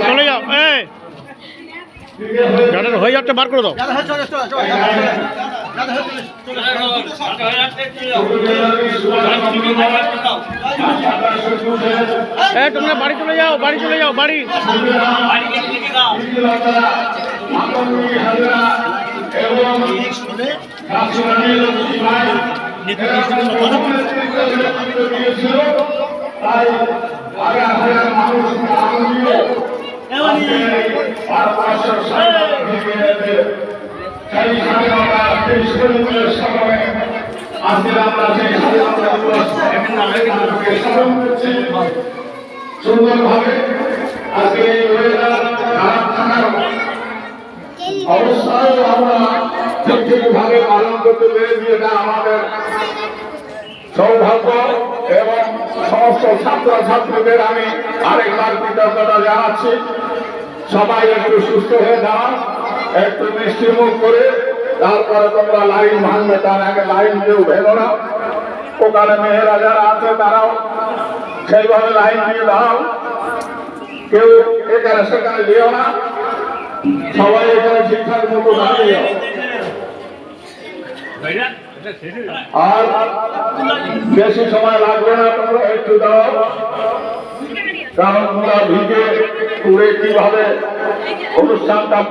চলে যাও, গাড়ির হয়ে যাচ্ছে, বার করে দাও। তোমরা বাড়ি চলে যাও, বাড়ি চলে যাও, বাড়ি। সুন্দরভাবে আজকে অবস্থায় আমরা ঠিকভাবে পালন করতে পেরেছি, এটা আমাদের সৌভাগ্য। এবং সমস্ত ছাত্রছাত্রীদের আমি আরেকবার কৃতজ্ঞতা জানাচ্ছি। সবাই একটু সুস্থ হয়ে দাঁড়ান, একটু মিষ্টি মুখ করে তারপরে তোমরা লাইন ভাঙবে, তার আগে লাইন কেউ ভেঙো না। ওখানে মেয়েরা যারা আছে তারাও সেইভাবে লাইন দিয়ে দাঁড়াও, কেউ এখানে সেখানে দিও না, সবাই এখানে ঠিকঠাক মতো দাঁড়িয়ে যাও। আর বেশি সময় লাগবে না, তোমরা একটু দাও, কারণ তোমরা ভিজে পুরে কিভাবে অনুষ্ঠানটা